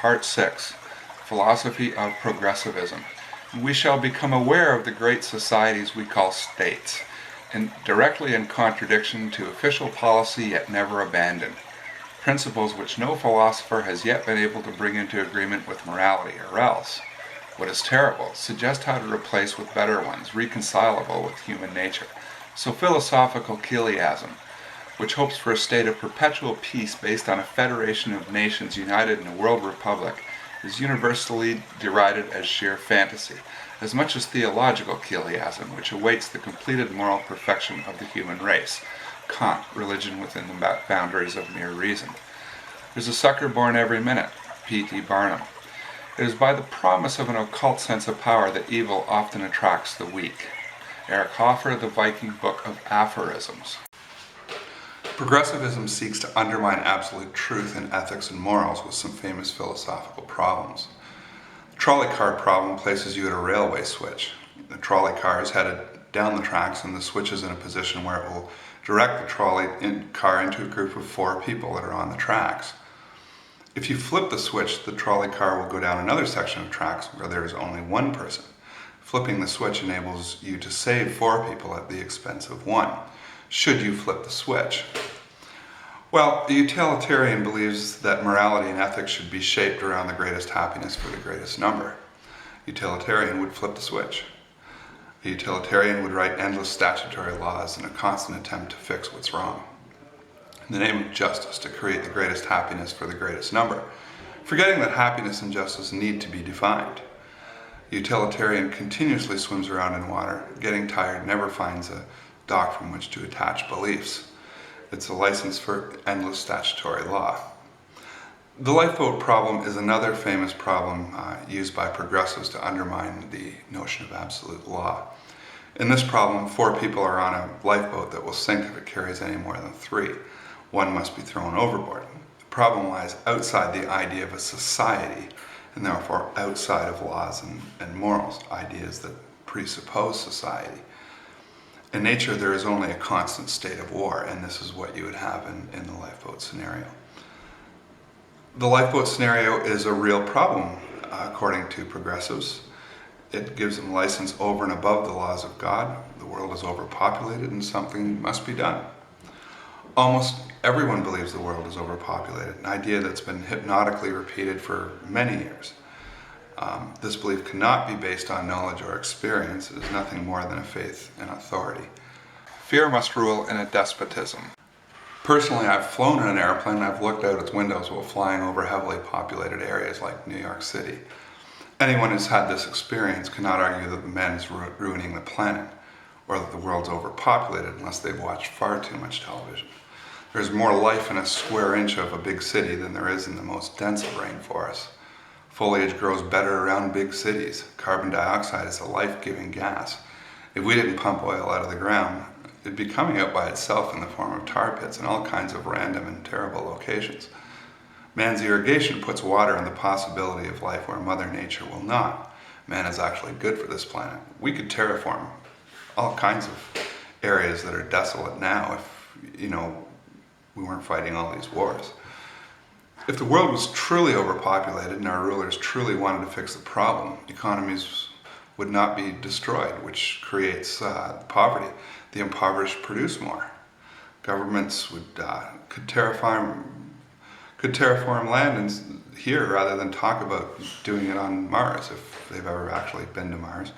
Part 6, Philosophy of Progressivism. We shall become aware of the great societies we call states, and directly in contradiction to official policy yet never abandoned. Principles which no philosopher has yet been able to bring into agreement with morality, or else, what is terrible, suggest how to replace with better ones, reconcilable with human nature. So philosophical chiliasm, which hopes for a state of perpetual peace based on a federation of nations united in a world republic, is universally derided as sheer fantasy, as much as theological chiliasm, which awaits the completed moral perfection of the human race. Kant, religion within the boundaries of mere reason. There's a sucker born every minute. P.T. Barnum. It is by the promise of an occult sense of power that evil often attracts the weak. Eric Hoffer, The Viking Book of Aphorisms. Progressivism seeks to undermine absolute truth in ethics and morals with some famous philosophical problems. The trolley car problem places you at a railway switch. The trolley car is headed down the tracks and the switch is in a position where it will direct the trolley car into a group of 4 people that are on the tracks. If you flip the switch, the trolley car will go down another section of tracks where there is only 1 person. Flipping the switch enables you to save 4 people at the expense of 1. Should you flip the switch? Well, the utilitarian believes that morality and ethics should be shaped around the greatest happiness for the greatest number. Utilitarian would flip the switch. A utilitarian would write endless statutory laws in a constant attempt to fix what's wrong, in the name of justice, to create the greatest happiness for the greatest number, forgetting that happiness and justice need to be defined. The utilitarian continuously swims around in water, getting tired, never finds a dock from which to attach beliefs. It's a license for endless statutory law. The lifeboat problem is another famous problem used by progressives to undermine the notion of absolute law. In this problem, 4 people are on a lifeboat that will sink if it carries any more than 3. 1 must be thrown overboard. The problem lies outside the idea of a society, and therefore outside of laws and morals, ideas that presuppose society. In nature, there is only a constant state of war, and this is what you would have in the lifeboat scenario. The lifeboat scenario is a real problem, according to progressives. It gives them license over and above the laws of God. The world is overpopulated and something must be done. Almost everyone believes the world is overpopulated, an idea that's been hypnotically repeated for many years. This belief cannot be based on knowledge or experience. It is nothing more than a faith in authority. Fear must rule in a despotism. Personally, I've flown in an airplane and I've looked out its windows while flying over heavily populated areas like New York City. Anyone who's had this experience cannot argue that man is ruining the planet or that the world's overpopulated unless they've watched far too much television. There's more life in a square inch of a big city than there is in the most dense of rainforests. Foliage grows better around big cities. Carbon dioxide is a life-giving gas. If we didn't pump oil out of the ground, it'd be coming out by itself in the form of tar pits in all kinds of random and terrible locations. Man's irrigation puts water on the possibility of life where Mother Nature will not. Man is actually good for this planet. We could terraform all kinds of areas that are desolate now if, we weren't fighting all these wars. If the world was truly overpopulated and our rulers truly wanted to fix the problem, economies would not be destroyed, which creates poverty. The impoverished produce more. Governments could terraform land here rather than talk about doing it on Mars, if they've ever actually been to Mars.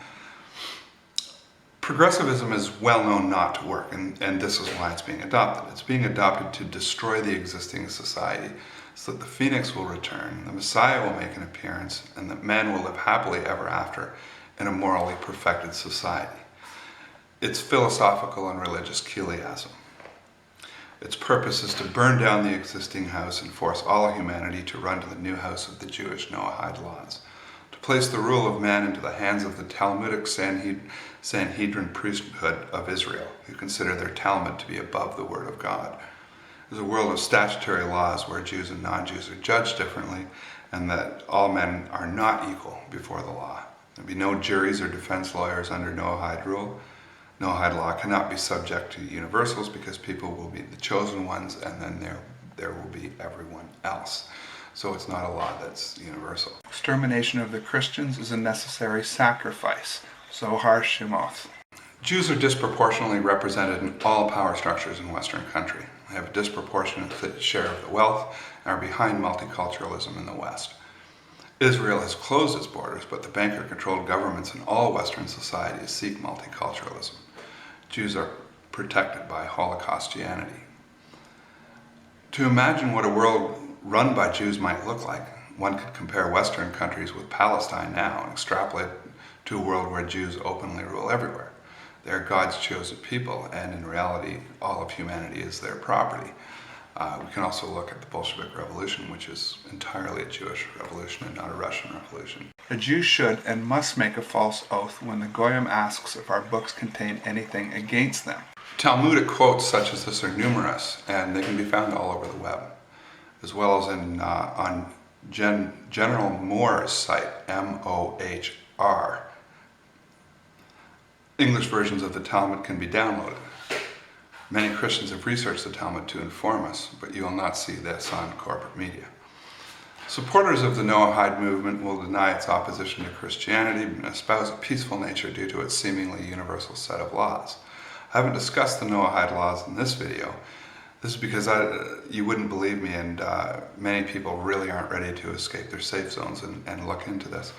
Progressivism is well known not to work, and this is why it's being adopted. It's being adopted to destroy the existing society so that the phoenix will return, the Messiah will make an appearance, and that men will live happily ever after in a morally perfected society. It's philosophical and religious chiliasm. Its purpose is to burn down the existing house and force all humanity to run to the new house of the Jewish Noahide laws, to place the rule of man into the hands of the Talmudic Sanhedrin priesthood of Israel, who consider their Talmud to be above the Word of God. There's a world of statutory laws where Jews and non-Jews are judged differently, and that all men are not equal before the law. There'll be no juries or defense lawyers under Noahide rule. Noahide law cannot be subject to universals because people will be the chosen ones and then there will be everyone else. so it's not a law that's universal. Extermination of the Christians is a necessary sacrifice. Zohar Shimoth. Jews are disproportionately represented in all power structures in Western country. They have a disproportionate share of the wealth and are behind multiculturalism in the West. Israel has closed its borders, but the banker-controlled governments in all Western societies seek multiculturalism. Jews are protected by Holocaustianity. To imagine what a world run by Jews might look like, one could compare Western countries with Palestine now and extrapolate to a world where Jews openly rule everywhere. They are God's chosen people, and in reality, all of humanity is their property. We can also look at the Bolshevik Revolution, which is entirely a Jewish revolution and not a Russian revolution. A Jew should and must make a false oath when the Goyim asks if our books contain anything against them. Talmudic quotes such as this are numerous, and they can be found all over the web, as well as on General Moore's site, M-O-H-R. English versions of the Talmud can be downloaded. Many Christians have researched the Talmud to inform us, but you will not see this on corporate media. Supporters of the Noahide movement will deny its opposition to Christianity and espouse a peaceful nature due to its seemingly universal set of laws. I haven't discussed the Noahide laws in this video. This is because you wouldn't believe me, and many people really aren't ready to escape their safe zones and look into this.